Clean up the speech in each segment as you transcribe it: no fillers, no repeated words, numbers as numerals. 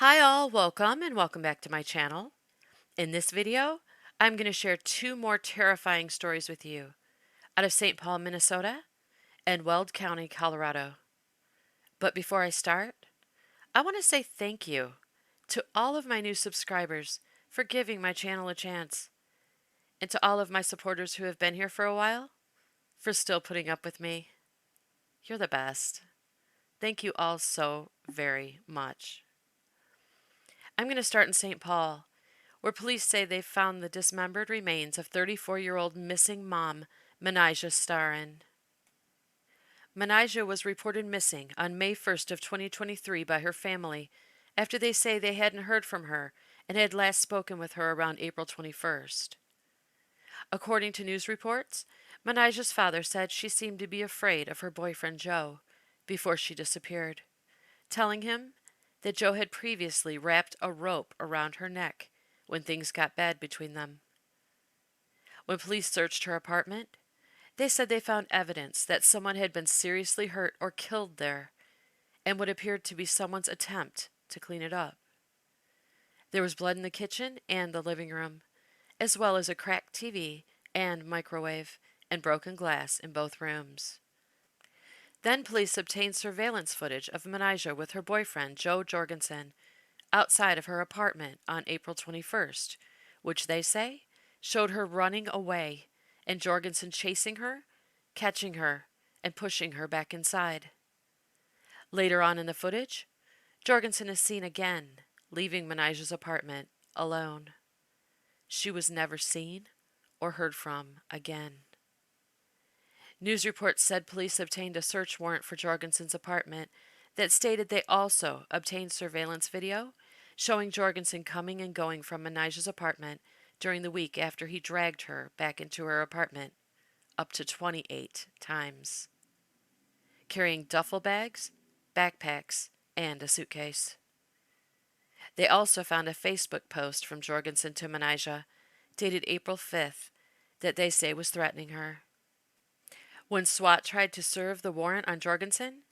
Hi all, welcome and welcome back to my channel. In this video, I'm going to share two more terrifying stories with you out of St. Paul, Minnesota and Weld County, Colorado. But before I start, I want to say thank you to all of my new subscribers for giving my channel a chance, and to all of my supporters who have been here for a while for still putting up with me. You're the best. Thank you all so very much. I'm going to start in St. Paul, where police say they've found the dismembered remains of 34-year-old missing mom, Manijah Starin. Manijah was reported missing on May 1st of 2023 by her family after they say they hadn't heard from her and had last spoken with her around April 21st. According to news reports, Manijah's father said she seemed to be afraid of her boyfriend Joe before she disappeared, telling him that Joe had previously wrapped a rope around her neck when things got bad between them. When police searched her apartment, they said they found evidence that someone had been seriously hurt or killed there, and what appeared to be someone's attempt to clean it up. There was blood in the kitchen and the living room, as well as a cracked TV and microwave and broken glass in both rooms. Then police obtained surveillance footage of Manijah with her boyfriend, Joe Jorgensen, outside of her apartment on April 21st, which they say showed her running away and Jorgensen chasing her, catching her, and pushing her back inside. Later on in the footage, Jorgensen is seen again leaving Manijah's apartment alone. She was never seen or heard from again. News reports said police obtained a search warrant for Jorgensen's apartment that stated they also obtained surveillance video showing Jorgensen coming and going from Manijah's apartment during the week after he dragged her back into her apartment up to 28 times, carrying duffel bags, backpacks, and a suitcase. They also found a Facebook post from Jorgensen to Manijah, dated April 5th, that they say was threatening her. When SWAT tried to serve the warrant on Jorgensen,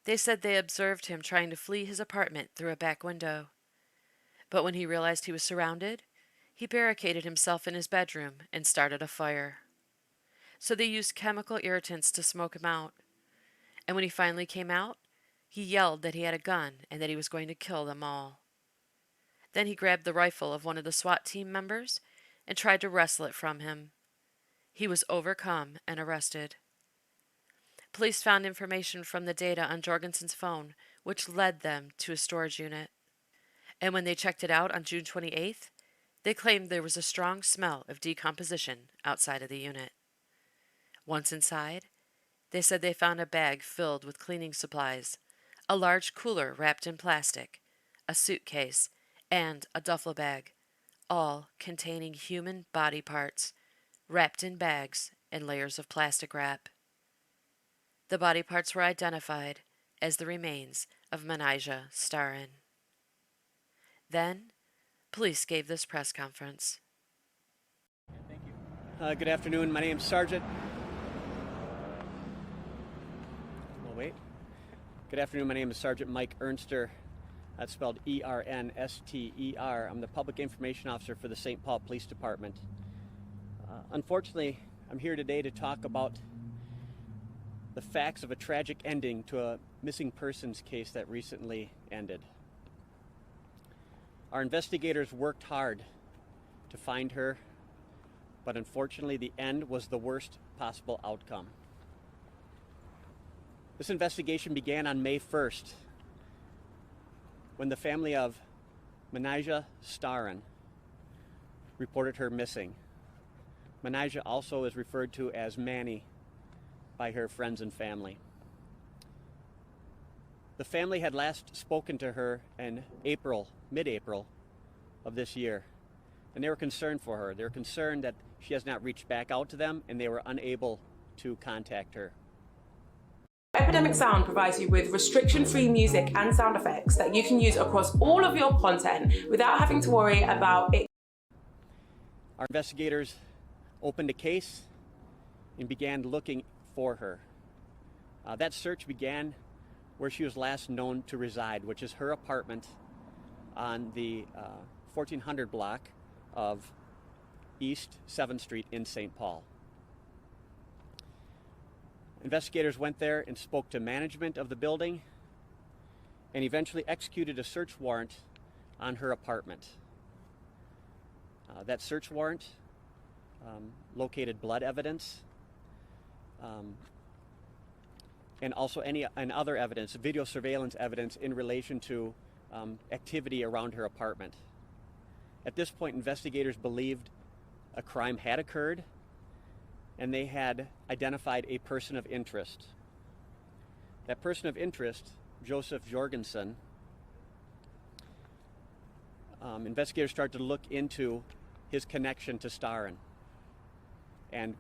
they said they observed him trying to flee his apartment through a back window. But when he realized he was surrounded, he barricaded himself in his bedroom and started a fire. So they used chemical irritants to smoke him out. And when he finally came out, he yelled that he had a gun and that he was going to kill them all. Then he grabbed the rifle of one of the SWAT team members and tried to wrestle it from him. He was overcome and arrested. Police found information from the data on Jorgensen's phone, which led them to a storage unit. And when they checked it out on June 28th, they claimed there was a strong smell of decomposition outside of the unit. Once inside, they said they found a bag filled with cleaning supplies, a large cooler wrapped in plastic, a suitcase, and a duffel bag, all containing human body parts, wrapped in bags and layers of plastic wrap. The body parts were identified as the remains of Manijah Starin. Then, police gave this press conference. Thank you. Good afternoon. My name is Sergeant. Oh, wait. Good afternoon. My name is Sergeant Mike Ernster. That's spelled E-R-N-S-T-E-R. I'm the Public Information Officer for the St. Paul Police Department. Unfortunately, I'm here today to talk about the facts of a tragic ending to a missing persons case that recently ended. Our investigators worked hard to find her, but unfortunately the end was the worst possible outcome. This investigation began on May 1st when the family of Manijah Starin reported her missing. Manijah also is referred to as Manny by her friends and family. The family had last spoken to her in mid-April of this year, and they were concerned for her. They were concerned that she has not reached back out to them, and they were unable to contact her. Epidemic Sound provides you with restriction-free music and sound effects that you can use across all of your content without having to worry about it. Our investigators opened a case and began looking for her. That search began where she was last known to reside, which is her apartment on the 1400 block of East 7th Street in St. Paul. Investigators went there and spoke to management of the building and eventually executed a search warrant on her apartment. That search warrant located blood evidence and also and other evidence, video surveillance evidence in relation to activity around her apartment. At this point, investigators believed a crime had occurred and they had identified a person of interest. That person of interest, Joseph Jorgensen, investigators started to look into his connection to Starren and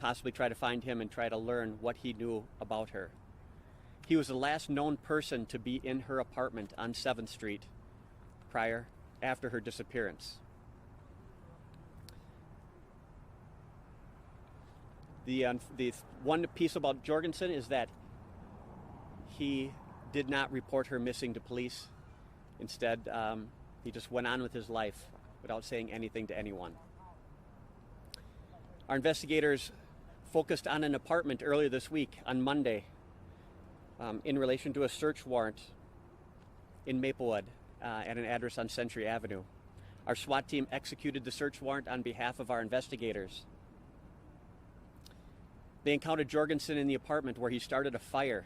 possibly try to find him and try to learn what he knew about her. He was the last known person to be in her apartment on 7th Street after her disappearance. The one piece about Jorgensen is that he did not report her missing to police. Instead, he just went on with his life without saying anything to anyone. Our investigators focused on an apartment earlier this week, on Monday, in relation to a search warrant in Maplewood at an address on Century Avenue. Our SWAT team executed the search warrant on behalf of our investigators. They encountered Jorgensen in the apartment where he started a fire,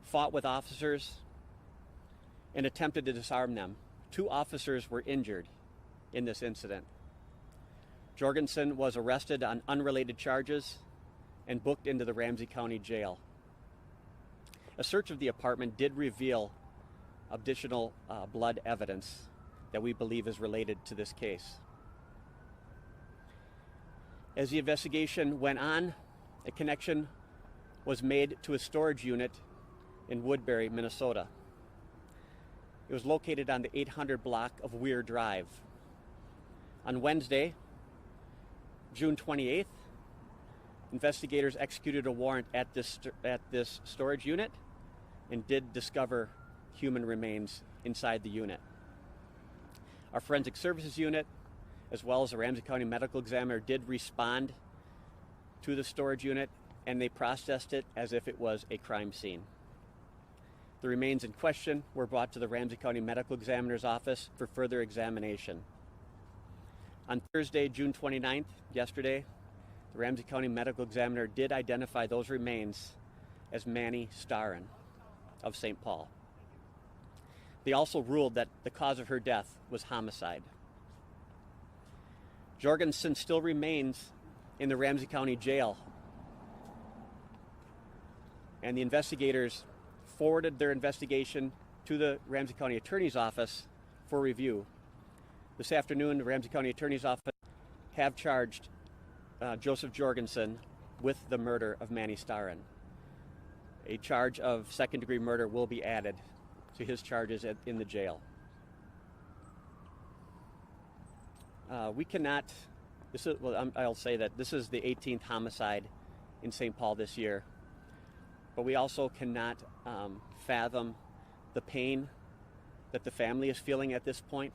fought with officers, and attempted to disarm them. 2 officers were injured in this incident. Jorgensen was arrested on unrelated charges and booked into the Ramsey County Jail. A search of the apartment did reveal additional blood evidence that we believe is related to this case. As the investigation went on, a connection was made to a storage unit in Woodbury, Minnesota. It was located on the 800 block of Weir Drive. On Wednesday, June 28th, investigators executed a warrant at this storage unit and did discover human remains inside the unit. Our forensic services unit, as well as the Ramsey County Medical Examiner, did respond to the storage unit, and they processed it as if it was a crime scene. The remains in question were brought to the Ramsey County Medical Examiner's office for further examination. On Thursday, June 29th, yesterday, the Ramsey County Medical Examiner did identify those remains as Manny Starren of St. Paul. They also ruled that the cause of her death was homicide. Jorgensen still remains in the Ramsey County Jail, and the investigators forwarded their investigation to the Ramsey County Attorney's Office for review. This afternoon, the Ramsey County Attorney's Office have charged Joseph Jorgensen with the murder of Manny Starren. A charge of second-degree murder will be added to his charges in the jail. We cannot, I'll say that this is the 18th homicide in St. Paul this year, but we also cannot fathom the pain that the family is feeling at this point,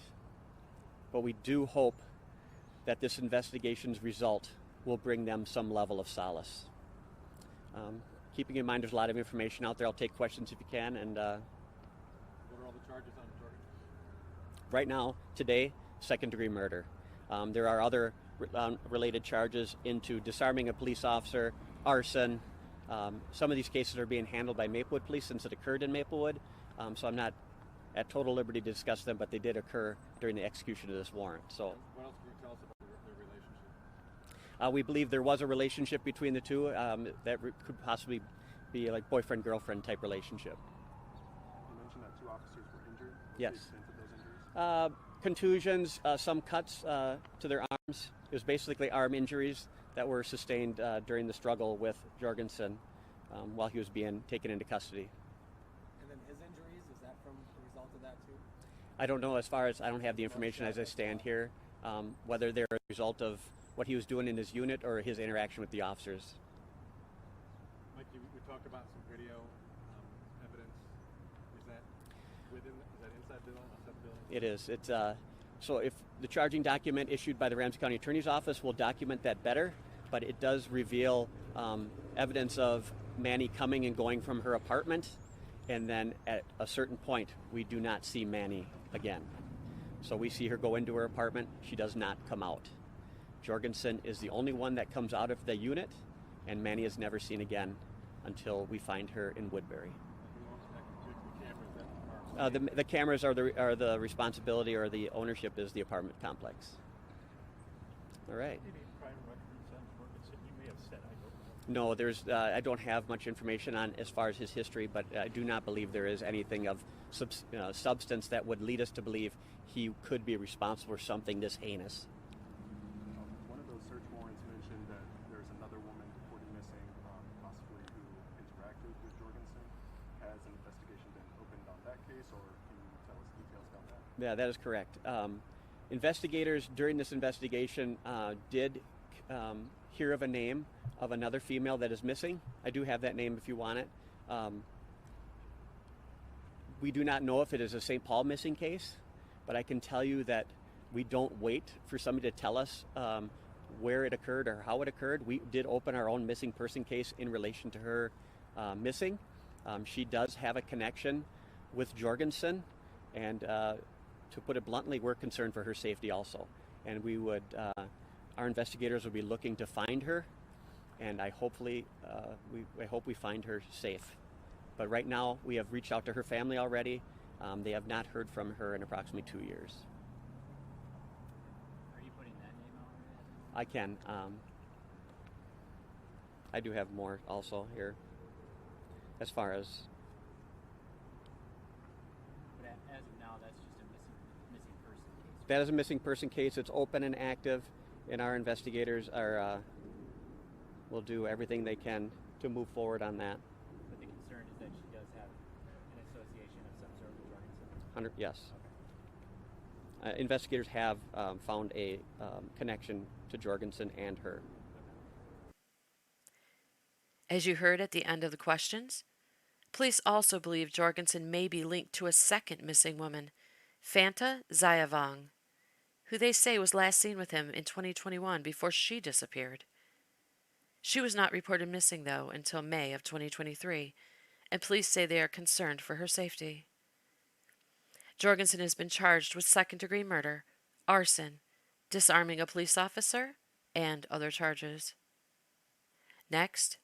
but we do hope that this investigation's result will bring them some level of solace. Keeping in mind there's a lot of information out there, I'll take questions if you can. And what are all the charges on Jorgensen? Right now, today, second-degree murder. There are other related charges into disarming a police officer, arson. Some of these cases are being handled by Maplewood Police since it occurred in Maplewood, so I'm not at total liberty to discuss them, but they did occur during the execution of this warrant. So, what else can you tell us about their relationship? We believe there was a relationship between the two that could possibly be like boyfriend-girlfriend type relationship. You mentioned that 2 officers were injured. Yes. What's the extent of those injuries? Contusions, some cuts to their arms. It was basically arm injuries that were sustained during the struggle with Jorgensen while he was being taken into custody. And then his injuries, is that from the result of that too? I don't know, as far as I don't have the information as I stand here, whether they're a result of what he was doing in his unit or his interaction with the officers. Mike, we talked about some video evidence. Is that that building? It is. It's so if the charging document issued by the Ramsey County Attorney's Office will document that better, but it does reveal evidence of Manny coming and going from her apartment, and then at a certain point, we do not see Manny again. So we see her go into her apartment. She does not come out. Jorgensen is the only one that comes out of the unit, and Manny is never seen again until we find her in Woodbury. Who owns the cameras that are The cameras are the responsibility, or the ownership is the apartment complex. All right. any crime records on Jorgensen? You may have said, I don't know. No, there's. I don't have much information on as far as his history, but I do not believe there is anything of substance that would lead us to believe he could be responsible for something this heinous. One of those search warrants mentioned that there's another woman reported missing, possibly who interacted with Jorgensen. Has an investigation been opened on that case, or can you tell us details about that? Yeah, that is correct. Investigators during this investigation did hear of a name of another female that is missing. I do have that name if you want it. We do not know if it is a St. Paul missing case, but I can tell you that we don't wait for somebody to tell us where it occurred or how it occurred. We did open our own missing person case in relation to her missing. She does have a connection with Jorgensen, and to put it bluntly, we're concerned for her safety also. And we would, our investigators will be looking to find her, and I hope we find her safe. But right now, we have reached out to her family already. They have not heard from her in approximately 2 years. Are you putting that name out already? I can. I do have more also here. As far as But as of now, that's just a missing person case. that is a missing person case. It's open and active, and our investigators are will do everything they can to move forward on that. But the concern is that she does have an association of some sort with Jorgensen. 100, yes. Investigators have found a connection to Jorgensen and her. As you heard at the end of the questions, police also believe Jorgensen may be linked to a second missing woman, Fanta Zayavong, who they say was last seen with him in 2021 before she disappeared. She was not reported missing, though, until May of 2023, and police say they are concerned for her safety. Jorgensen has been charged with second-degree murder, arson, disarming a police officer, and other charges. Next,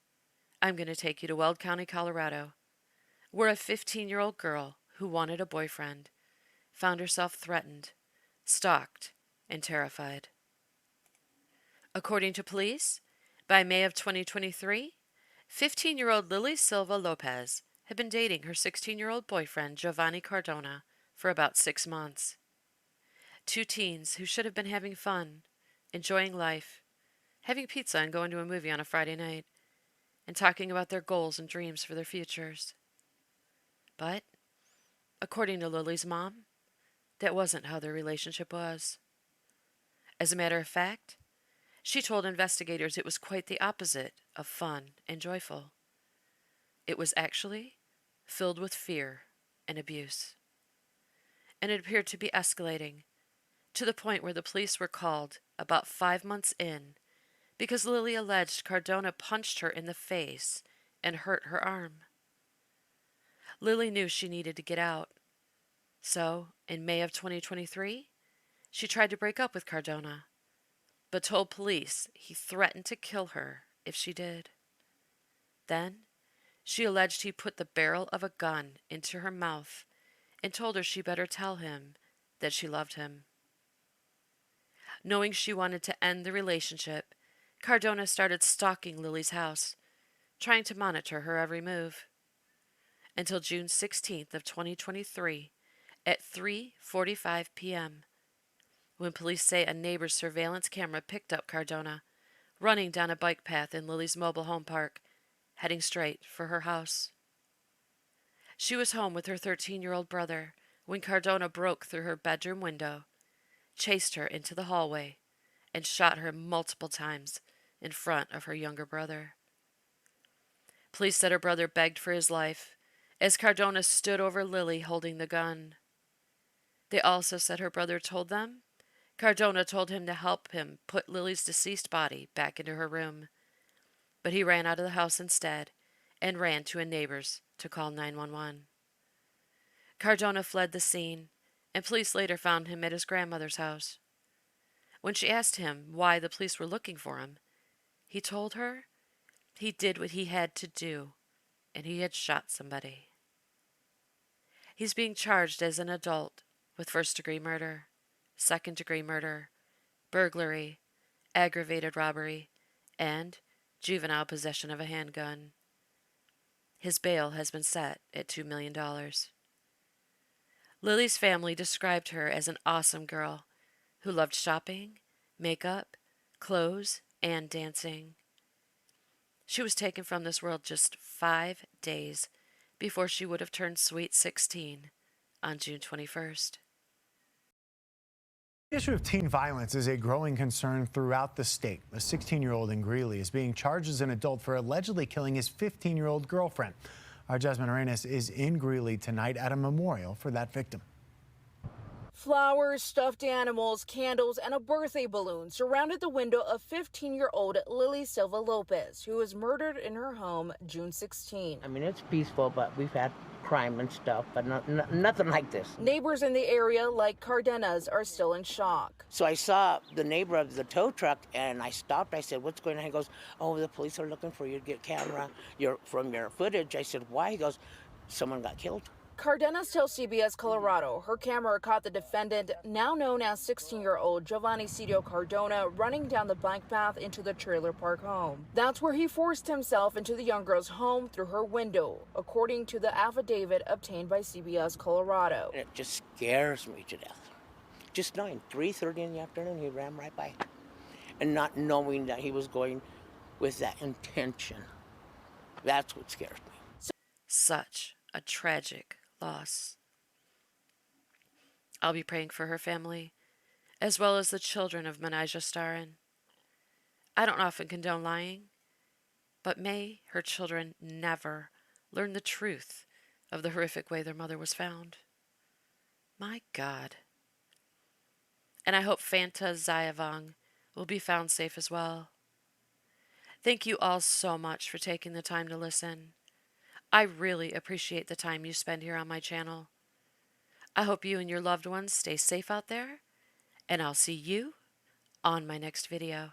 I'm going to take you to Weld County, Colorado, where a 15-year-old girl who wanted a boyfriend found herself threatened, stalked, and terrified. According to police, by May of 2023, 15-year-old Lily Silva Lopez had been dating her 16-year-old boyfriend Giovanni Cardona for about 6 months. Two teens who should have been having fun, enjoying life, having pizza and going to a movie on a Friday night, and talking about their goals and dreams for their futures. But, according to Lily's mom, that wasn't how their relationship was. As a matter of fact, she told investigators it was quite the opposite of fun and joyful. It was actually filled with fear and abuse. And it appeared to be escalating to the point where the police were called about 5 months in because Lily alleged Cardona punched her in the face and hurt her arm. Lily knew she needed to get out. So, in May of 2023, she tried to break up with Cardona, but told police he threatened to kill her if she did. Then, she alleged he put the barrel of a gun into her mouth and told her she better tell him that she loved him. Knowing she wanted to end the relationship, Cardona started stalking Lily's house, trying to monitor her every move. Until June 16th of 2023 at 3:45 p.m., when police say a neighbor's surveillance camera picked up Cardona running down a bike path in Lily's mobile home park, heading straight for her house. She was home with her 13-year-old brother when Cardona broke through her bedroom window, chased her into the hallway, and shot her multiple times in front of her younger brother. Police said her brother begged for his life as Cardona stood over Lily holding the gun. They also said her brother told them Cardona told him to help him put Lily's deceased body back into her room, but he ran out of the house instead and ran to a neighbor's to call 911. Cardona fled the scene, and police later found him at his grandmother's house. When she asked him why the police were looking for him, he told her he did what he had to do, and he had shot somebody. He's being charged as an adult with first-degree murder, second-degree murder, burglary, aggravated robbery, and juvenile possession of a handgun. His bail has been set at $2 million. Lily's family described her as an awesome girl who loved shopping, makeup, clothes, and dancing. She was taken from this world just 5 days before she would have turned sweet 16 on June 21st. The issue of teen violence is a growing concern throughout the state. A 16-year-old in Greeley is being charged as an adult for allegedly killing his 15-year-old girlfriend. Our Jasmine Arenas is in Greeley tonight at a memorial for that victim. Flowers, stuffed animals, candles, and a birthday balloon surrounded the window of 15-year-old Lily Silva Lopez, who was murdered in her home June 16. I mean, it's peaceful, but we've had crime and stuff, but nothing like this. Neighbors in the area, like Cardenas, are still in shock. So I saw the neighbor of the tow truck, and I stopped. I said, "What's going on?" He goes, "Oh, the police are looking for you to get camera from your footage." I said, "Why?" He goes, "Someone got killed." Cardenas tells CBS Colorado her camera caught the defendant, now known as 16-year-old Giovanni Cidio Cardona, running down the bike path into the trailer park home. That's where he forced himself into the young girl's home through her window, according to the affidavit obtained by CBS Colorado. And it just scares me to death. Just knowing 3:30 in the afternoon, he ran right by. And not knowing that he was going with that intention. That's what scares me. Such a tragic loss. I'll be praying for her family, as well as the children of Manijah Starin. I don't often condone lying, but may her children never learn the truth of the horrific way their mother was found. My God. And I hope Fanta Zayavong will be found safe as well. Thank you all so much for taking the time to listen. I really appreciate the time you spend here on my channel. I hope you and your loved ones stay safe out there, and I'll see you on my next video.